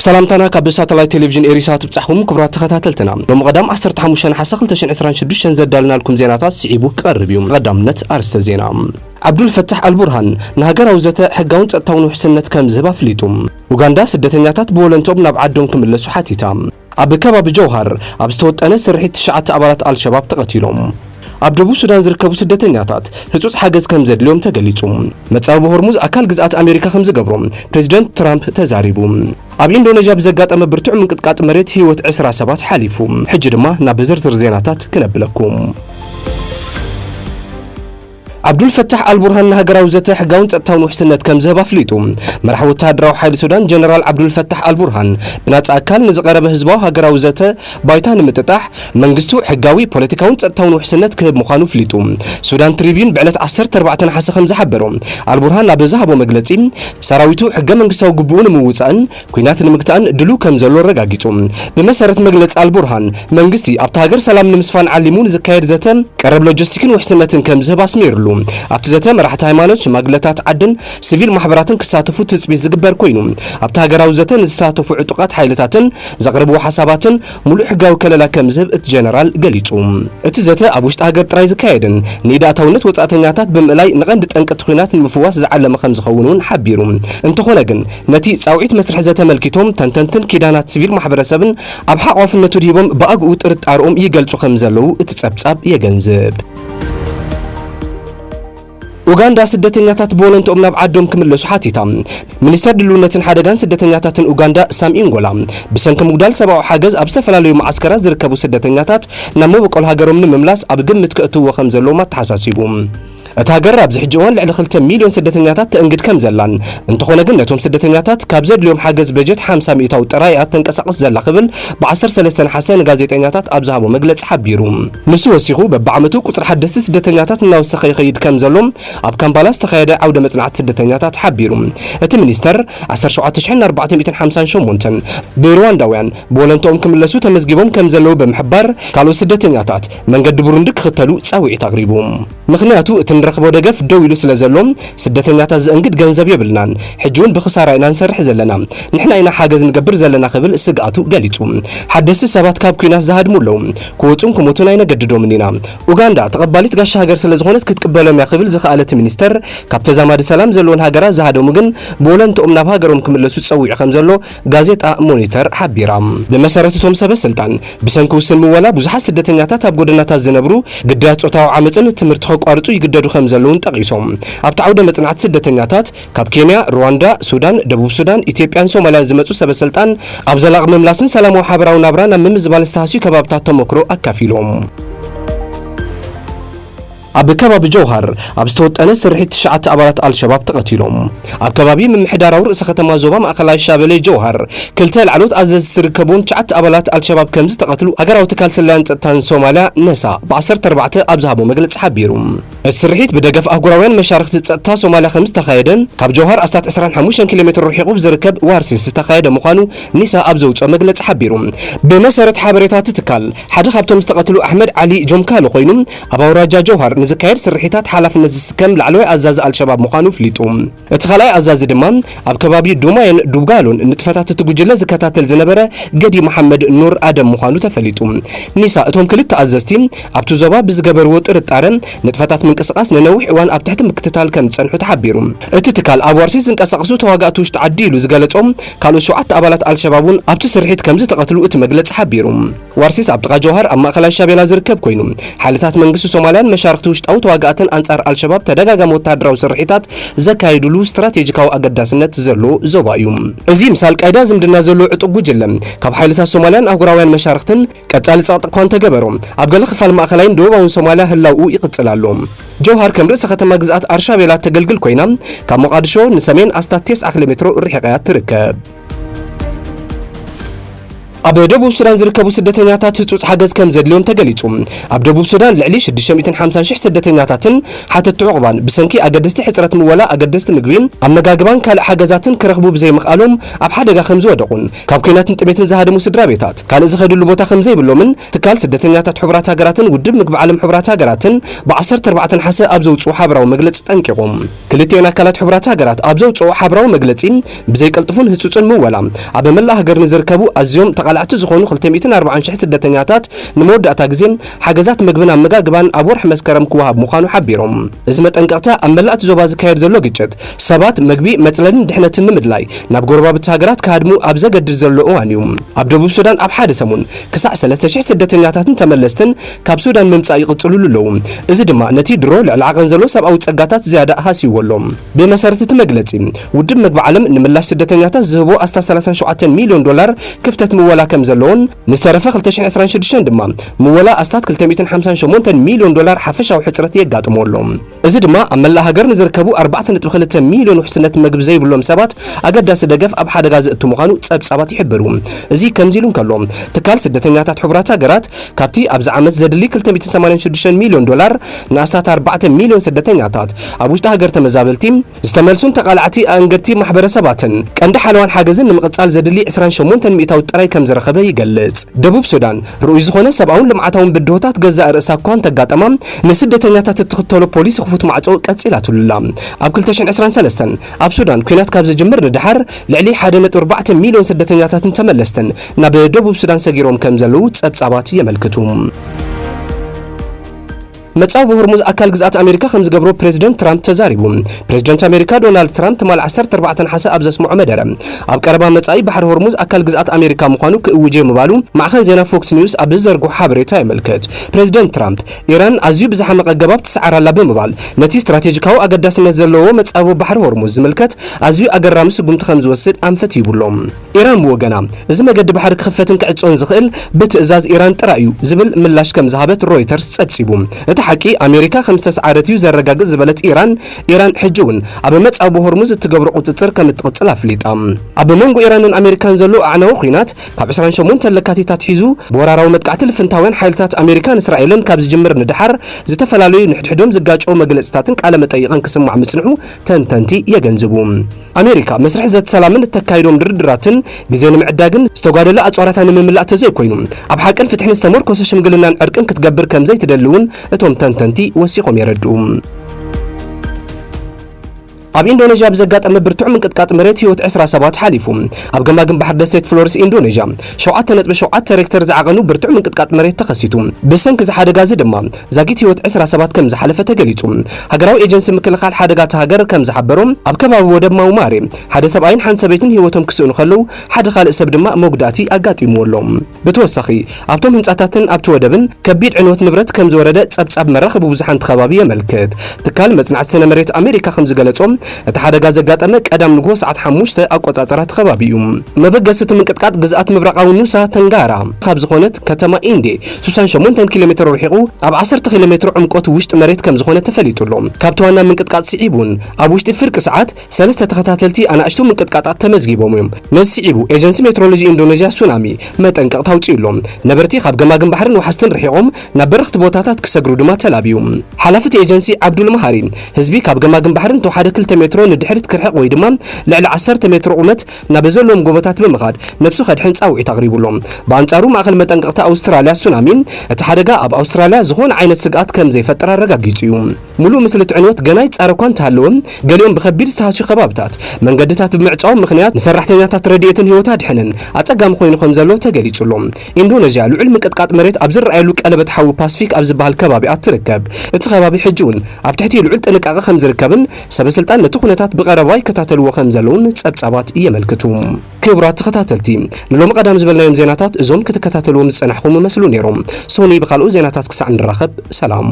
سلامتنا كاب ساتلايت تلفزيون إريسات بتصحكم كبرات تخاتلتنا بمقدام 15 حسا 2026 زدالنا لكم زيناتات سعيبو قرب يوم قدامنت أرست زينا عبد الفتاح البرهان نهاجر وزته حقاون تصطاون حسنت كم زبا فليتم وغاندا سدتنياتات بولنتوب ناب عدوم كملسو حاتيتام اب كباب جوهر اب ستوطنه سرحيت شعات ابارات الشباب تقتيلهم ኣብ ደቡብ ሱዳን ዝርከቡ ስደተኛታት ህጹጽ ሓገዝ ከም ዘድልዮም ተገሊጹ መጻብ በሆርሙዝ አካል ግዛት አሜሪካ ከም ዝገብሮም ፕሬዝዳንት ትራምፕ ተዛሪቡ ኣብ ኢንዶኔዥያ ብዘጋጠመ ብርቱዕ ምንቅጥቃጥ መሬት ህይወት 17 ሓሊፉ ሕጂ ድማ ናብ ዝርዝር ዜናታት ክነብለኩም عبد الفتاح البرهان نهجر وزته حقاون تصطاون حسنت كم زهب فليتو مرح وتادراو حيل السودان جنرال عبد الفتاح البرهان بنات اكل نزقربه حزبو هجر وزته بايتان متطاح منغستو حقاوي بوليتيكاون تصطاون حسنت كب مخانو فليتو سودان تريبيون بعلت 14 حسه 5 حبرو البرهان لا بزهبو مغلصي سراويتو حق منغستاو غبون موصان كوينات المقتان دلو كم زلو رغاغيتو بمسرت مغلص البرهان منغستي ابتا هاجر سلام نمسفان علمون زكاير زته قرب لوجستيكن وحسنتن كم زهب اسميرلو ኣብቲ ዘተ መራሕቲ ሃይማኖት ሽማግለታት ዓድን ሲቪል ማሕበራትን ክሳተፉ ትጽቢት ዝግበር ኮይኑ ኣብቲ ሃገራዊ ዘተ ንዝሳተፉ ዕጡቃት ሓይልታትን ዘቕርቡ ሓሳባትን ሙሉእ ሕጋዊ ከለላ ከም ዝህብ እቲ ጀነራል ገሊጹ እቲ ዘተ ኣብ ውሽጢ ሃገር ጥራይ ዝካየድን ንኢዳታውነት ወጻእተኛታት ብምእላይ ንቐንዲ ጠንቀት ኩናት ንምፍዋስ ዝዓለመ ከም ዝኸውን ሓቢሩ እንተኾነ ግን ነቲ ጻውዒት መስርሕ ዘተመልኪቶም ተንተንትን ኪዳናት ሲቪል ማሕበረሰብን ኣብ ሓቋፍነቱ ድሂቦም ብኣግኡ ጥርጣሮም ይገልጹ ከም ዘለዉ እቲ ጸብጻብ የገንዝብ ኡጋንዳ ስደተኛታት ቦለንቶም ናብ ዓዶም ክምለሱ ሓቲታ ሚኒስተር ድልውነትን ሓደጋን ስደተኛታትን ኡጋንዳ ሳም ኢንጎላ ብሰንኪ ሙግዳል ሰብኣዊ ሓገዝ ኣብ ዝተፈላለዩ ማዓስከራት ዝርከቡ ስደተኛታት ናብ መበቆል ሃገሮም ንምምላስ ኣብ ግምት ክእትዎ ከም ዘለዎም ተሓሳሲቡ እታገር ኣብ ዝሕጂ እዋን ልዕሊ 2 ሚልዮን ስደተኛታት ተእንግድ ከም ዘላን እንተኾነ ግን ነቶም ስደተኛታት ካብ ዘድልዮም ሓገዝ በጀት 50 ሚእታው ጥራይ ተንቀሳቀስ ዘላ ክብል ብ13 ሓሰን ጋዜጠኛታት ኣብ ዝሃቦ መግለጽ ሓቢሩ ንሱ ወሲኹ በብዓመቱ ቁጥር ሓደስቲ ስደተኛታት እናወሰኸ ይኸይድ ከም ዘሎም ኣብ ካምፓላ ዝተኻየደ ዓውደ መጽናዕቲ ስደተኛታት ሓቢሩ እቲ ሚኒስተር 17458 ብሩዋንዳውያን ቦለንቶም ክምለሱ ተመዝጊቦም ከም ዘለው ብምሕባር ካልኦት ስደተኛታት መንገዲ ቡሩንዲ ክኽተሉ ጻውዒት ኣቕሪቡ ምኽንያቱ እቲ ረኽቦ ደገፍ ደው ኢሉ ስለዘሎም ስደተኛታት ዘእንግድ ገንዘብ የብልናን ሕጂውን ብኽሳራ ኢና ንሰርሕ ዘለና ንሕና ኢና ሓገዝ ንገብር ዘለና ክብል ስግኣቱ ገሊጹ ሓደስቲ ሰባት ካብ ኩናት ዝሃድሙለው ክወጹን ክሞቱን ኣይነገድዶምን ኢና ኡጋንዳ ተቐባሊት ጋሻ ሃገር ስለዝኾነት ክትቅበሎም ያኽብል ዝኽኣለት ሚኒስተር ካብ ተዛማዲ ሰላም ዘለዎን ሃገራት ዝሃደሙ ግን ቦለንቶም ናብ ሃገሮም ክምለሱ ጸዊዑ ከም ዘሎ ጋዜጣ ሞኒተር ሓቢራ ብመሰረቱቶም ሰበስልጣን ብሰንኪ ውስን ምወላ ብዙሓት ስደተኛታት ኣብ ጎደናታት ዝነብሩ ግዳያት ጾታዊ ዓመፅን ትምህርቲ ከቋርጹ ይግደዱ ከም ዘለውን ጠቂሶም ኣብቲ ዓውደ መጽናዕቲ ስደተኛታት ካብ ኬንያ ሩዋንዳ ሱዳን ደቡብ ሱዳን ኢትዮጵያን ሶማሊያን ዝመጹ ሰበስልጣን ኣብ ዘላቕ ምምላስን ሰላማዊ ሓበራዊ ናብራ ናብ ምምዝባል ዝተሃስዩ ከባብታት ተመክሮ ኣካፊሎም ኣብ ከባቢ ጀውሃር ኣብ ዝተወጠነ ስርሒት 9 ኣባላት አልሸባብ ተቀቲሎም ኣብ ከባቢ ምምሕዳራዊ ርእሰ ከተማ ዞባ ማእከላይ ሻበሌ ጀውሃር ክልተ ልዕሎት ኣዘዝ ዝርከቡን 9 ኣባላት አልሸባብ ከምዝ ተቀትሉ ሃገራዊ ትካል ሰላያን ጸጥታን ሶማልያ ነሳ ብ14 ኣብ ዝሃቦ መግለጽ ሓቢሩ السرحيت بدقف أهجراوين مشاركة تصطى سوماليا 5 تخايدن كاب جوهر أستات 25 كيلومتر رحيقو بزركب وارسيس تخايد مخانو نساء أبزوج مجلس حبيرهم بمسارة حبريتات تتكال حد خابتهم استقتلوا أحمد علي جمكالو خوينم أبو راجا جوهر نزكاير سرحيتات حلف نزس كم لعلوي أزاز الشباب مخانو فليتهم اتخلاي أزاز دمان أب كبابي دوماين دوبغالون نتفتات تجوجلا زكاتات الزنبرة قدي محمد نور آدم مخانو تفليتهم نساء تهم كلت أزازتين أبتو زباب بزجبر وترت أرن نتفتات من قصاص ننوح وان اب تحت مكتتال كم تصنحو تحبيرهم اتتكال اب ورسيس انقسقسو تواغاتو تعديلو زغلصوم كالو 7 ابالات الشبابون اب تسرحيت كم تقتلوا ات مغلص حبيرهم ورسيس اب تقا جوهر ام ماخلا شابيلا زركب كوينو حالتات منغسو سوماليان مشاركتو وشطاو تواغاتن انصار الشباب تدغاغم وتادراو سرحيتات زكايدلو استراتيجيكاو اغداسنت زلو زوبايوم ازي مثال قايدا زمدنا زلو عطو جلم كاب حالتات سوماليان اغراويان مشاركتن قطال صاط كون تغبروم اب غل خفال ماخلاين دوباون سوماليا هلاو يقصلالوم جوهر كم رأس ختم جزءات أرشا بلا تجلجل كوينا كمقادشو نسمين أستات 9 كيلومتر رحقات تركب ኣብ ደቡብ ሱዳን ዝርከቡ ስደተኛታት ህጹጽ ሓገዝ ከም ዘድልዮም ተገሊጹ። ኣብ ደቡብ ሱዳን ልዕሊ 650,000 ስደተኛታትን ሓተት ዕቑባን ብሰንኪ ኣገደስቲ ሕጽረት ምወላ ኣገደስቲ ምግቢ ኣመጋግባን ካልእ ሓገዛትን ክረኽቡ ብዘይምኽኣሎም ኣብ ሓደጋ ከም ዝወደቑን ካብ ኩናትን ጥሜትን ዝሃደሙ ስድራ ቤታት ካልእ ዝኸድሉ ቦታ ከም ዘይብሎምን ትካል ስደተኛታት ሕቡራት ሃገራትን ውድብ ምግቢ ዓለም ሕቡራት ሃገራትን ብ14 ሓሰ ኣብ ዘውጽኡ ሓበራዊ መግለጺ ጠንቂቖም። ክልቲአን ኣካላት ሕቡራት ሃገራት ኣብ ዘውጽኡ ሓበራዊ መግለጺ ብዘይቀልጥፉን ህጹጽን ምወላ ኣብ መላእ ሃገር ንዝርከቡ ኣዝዮም ተቃላዕቲ ዝኾኑ 240,000 ስደተኛታት ንመወዳእታ ግዜ ሓገዛት ምግብን ኣመጋግባን ኣብ ወርሒ መስከረም ክወሃብ ምዃኑ ሓቢሮም። እዚ መጠንቀቕታ ኣብ መላእቲ ዞባ ዝካየድ ዘሎ ግጭት ሰባት ምግቢ መጽለልን ድሕነትን ንምድላይ ናብ ጎረባብቲ ሃገራት ክሃድሙ ኣብ ዘገድድ ዘሎ እዋን እዩ። ኣብ ደቡብ ሱዳን ኣብ ሓደ ሰሙን ክሳዕ 3,000 ስደተኛታትን ተመለስትን ካብ ሱዳን ምምጻእ ይቕጽልሉ ኣለዉ። እዚ ድማ ነቲ ድሮ ልዕሊ ዓቐን ዘሎ ሰብኣዊ ጸጋታት ዝያዳ ሃስይዎሎም። ብመሰረት እቲ መግለጺ ውድብ ምግቢ ዓለም ንምላሽ ስደተኛታት ዝህቦ ኣስታ 37 ሚልዮን ዶላር ክፍተት ምወላ ከም ዘለዎን ንዝተረፈ 2026 ድማ ምወላ ኣስታት 258 ሚልዮን ዶላር ሓፈሻዊ ሕጽረት የጋጥመሎም። እዚ ድማ ኣብ መላእ ሃገር ንዝርከቡ 4.2 ሚልዮን ውሕስነት ምግቢ ዘይብሎም ሰባት ኣገዳሲ ደገፍ ኣብ ሓደጋ ዝእቱ ምዃኑ ጸብጻባት ይሕብሩ። እዚ ከምዚ ኢሉ እንከሎ ትካል ስደተኛታት ሕቡራት ሃገራት ካብቲ ኣብዚ ዓመት ዘድሊ 286 ሚልዮን ዶላር ንኣስታት 4 ሚልዮን ስደተኛታት ኣብ ውሽጢ ሃገር ተመዛበልቲ ዝተመልሱን ተቃላዕቲ ኣንገድቲ ማሕበረሰባትን ቀንዲ ሓለዋን ሓገዝን ንምቕጻል ዘድሊ 28 ሚእታዊ ጥራይ ከም ዝረኸበ ይገልጽ። ደቡብ ሱዳን ርኡይ ዝኾነ ሰብኣውን ልምዓታውን ብድሆታት ገዛእ ርእሳ እኳ እንተጋጠማ ንስደተኛታት እትኽተሎ ፖሊሲ ክፉት ማዕጾ ቀጺላትሉላ። ኣብ 2023 ኣብ ሱዳን ኩናት ካብ ዝጅምር ንድሓር ልዕሊ 1.4 ሚልዮን ስደተኛታትን ተመለስትን ናብ ደቡብ ሱዳን ሰጊሮም ከም ዘለዉ ጸብጻባት የመልክቱ። መጻብ ሆርሙዝ ኣካል ግዛት ኣሜሪካ ከም ዝገብሮ ፕሬዚደንት ትራምፕ ተዛሪቡ። ፕሬዚደንት ኣሜሪካ ዶናልድ ትራምፕ ትማል 14 ሓሰ ኣብ ዘስምዖ መደረ ኣብ ቀረባ መጻኢ ባሕሪ ሆርሙዝ ኣካል ግዛት ኣሜሪካ ምዃኑ ክእውጀ ምባሉ ማዕኸን ዜና ፎክስ ኒውስ ኣብ ዘርግሖ ሓበሬታ ይመልከት። ፕሬዚደንት ትራምፕ ኢራን ኣዝዩ ብዝሓመቐ ገባብ ትሰዓራላ ብምባል ነቲ ስትራቴጂካዊ ኣገዳስነት ዘለዎ መጻብ ባሕሪ ሆርሙዝ ዝምልከት ኣዝዩ ኣገራሚ ስጉምቲ ከም ዝወስድ ኣንፈት ይብሎም። ኢራን ብወገና እዚ መገዲ ባሕሪ ክኽፈትን ክዕጾን ዝኽእል ብትእዛዝ ኢራን ጥራይ እዩ ዝብል ምላሽ ከም ዝሃበት ሮይተርስ ጸብጺቡ። ሓቂ ኣሜሪካ ከም ዝተሰዓረት እዩ ዘረጋግጽ ዝበለት ኢራን ሕጂ እውን ኣብ መጻብ ሆርሙዝ እትገብሮ ቁጽጽር ከም እትቕጽል ኣፍሊጣ። ኣብ መንጎ ኢራንን ኣሜሪካን ዘሎ ኣዕናዊ ኩናት ካብ 28 ለካቲታት ሒዙ ብወራራዊ መጥቃዕቲ ልፍንታውያን ሓይልታት ኣሜሪካን እስራኤልን ካብ ዝጅምር ንድሓር ዝተፈላለዩ ንሕድሕዶም ዝጋጨው መግለጽታትን ቃለ መጠይቕን ክስማዕ ምጽንሑ ተንተንቲ የገንዝቡ። ኣሜሪካ መስርሕ ዘተ ሰላምን እተካይዶም ድርድራትን ግዜ ንምዕዳግን ዝተጓደለ ኣጽዋራታ ንምምላእ ተዘይኮይኑ ኣብ ሓቅን ፍትሕን ዝተመርኮሰ ሽምግልናን ዕርቅን ክትገብር ከም ዘይትደልውን እቶም ተንተንቲ ወሲቖም የረድኡ። ኣብ ኢንዶኔዥያ ብዘጋጠመ ብርቱዕ ምንቅጥቃጥ መሬት ህይወት 27 ሓሊፉ። ኣብ ገማግም ባሕሪ ደሴት ፍሎሪስ ኢንዶኔዥያ 7.7 ሬክተር ዝዓቐኑ ብርቱዕ ምንቅጥቃጥ መሬት ተኸሲቱ። ብሰንኪ ሓደጋ እዚ ድማ ዛጊት ህይወት 27 ከም ዝሓለፈ ተገሊጹ። ሃገራዊ ኤጀንሲ ምክልኻል ሓደጋታት ሃገር ከም ዝሓበሮም ኣብ ከባቢ ወደብ ማውማሬ ሓደ ሰብኣይን ሓንቲ ሰበይትን ህይወቶም ክስእኑ ከለዉ ሓደ ካልእ ሰብ ድማ መጉዳእቲ ኣጋጢምዎሎም። ብተወሳኺ ኣብቶም ህንጻታትን ኣብቲ ወደብን ከቢድ ዕንወት ንብረት ከም ዝወረደ ጸብጻብ መራኸቢ ብዙሓን ከባቢ የመልክት። ትካል መጽናዕቲ ስነ መሬት ኣሜሪካ ከም ዝገለጾም እቲ ሓደጋ ዘጋጠመ ቀዳም ንግሆ ሰዓት 5 ኣቆጻጽራት ከባቢ እዩ። መበገስቲ ምንቅጥቃጥ ግዝኣት ምብራቃዊ ኑሳ ተንጋራ ካብ ዝኾነት ከተማ ኢንዴ 68 ኪሎ ሜትር ርሒቑ ኣብ 10 ኪሎ ሜትር ዕምቆት ውሽጢ መሬት ከም ዝኾነ ተፈሊጡሎ። ካብቲ ዋና ምንቅጥቃጥ ስዒቡን ኣብ ውሽጢ ፍርቂ ሰዓት 3 ተኸታተልቲ ኣናእሽቱ ምንቅጥቃጣት ተመዝጊቦም እዮም። ነዚ ስዒቡ ኤጀንሲ ሜትሮሎጂ ኢንዶኔዥያ ሱናሚ መጠንቀቕ ታውፂኢሎም። ነበርቲ ካብ ገማግም ባሕርን ወሓስትን ርሒቖም ናብ በረኽቲ ቦታታት ክሰግሩ ድማ ተላብዩ። ሓላፊት ኤጀንሲ ዓብዱል መሃሪን ህዝቢ ካብ ገማግም ባሕርን ተዋሓደ 2 ሜትሮ ንድሕሪት ክርሕቕ ወይ ድማ ልዕሊ 10 ሜትሮ ቁመት ናብ ዘለዎም ጎቦታት ብምኻድ ነብሱ ከድሕን ጻውዒት ኣቕሪቡሎም። በኣንጻሩ ማእኸል መጠንቀቕታ ኣውስትራልያ ሱናሚ እቲ ሓደጋ ኣብ ኣውስትራልያ ዝኾነ ዓይነት ስግኣት ከም ዘይፈጠር ኣረጋጊጹ እዩ። ሙሉእ ምስሊ ዕንወት ገና ይጻረኳ እንተሃለወ ገሊኦም ብከቢድ ዝተሃስዩ ከባብታት መንገድታት ብምዕጻዎም ምኽንያት ንሰራሕተኛታት ረድኤትን ህይወት ኣድሕንን ኣጸጋሚ ኮይኑ ከም ዘሎ ተገሊጹሎም። ኢንዶኔዥያ ልዑል ምንቅጥቃጥ መሬት ኣብ ዝረኣየሉ ቀለበት ሓዊ ፓሲፊክ ኣብ ዝበሃል ከባቢኣ ትርከብ። እቲ ከባቢ ሕጂ እውን ኣብ ትሕቲ ልዑል ጥንቃቐ ከም ዝርከብን ሰበስልጣን ነቲ ኩነታት ብቐረባ ይከታተልዎ ከም ዘለውን ጸብጻባት የመልክቱ። ክቡራት ተኸታተልቲ ንሎሚ ቀዳም ዝበልናዮም ዜናታት እዞም ክትከታተልዎም ዝጸናሕኩም መስሉ ነይሮም። ሶኒ ብኻልኦ ዜናታት ክሳዕ ንራኸብ ሰላም።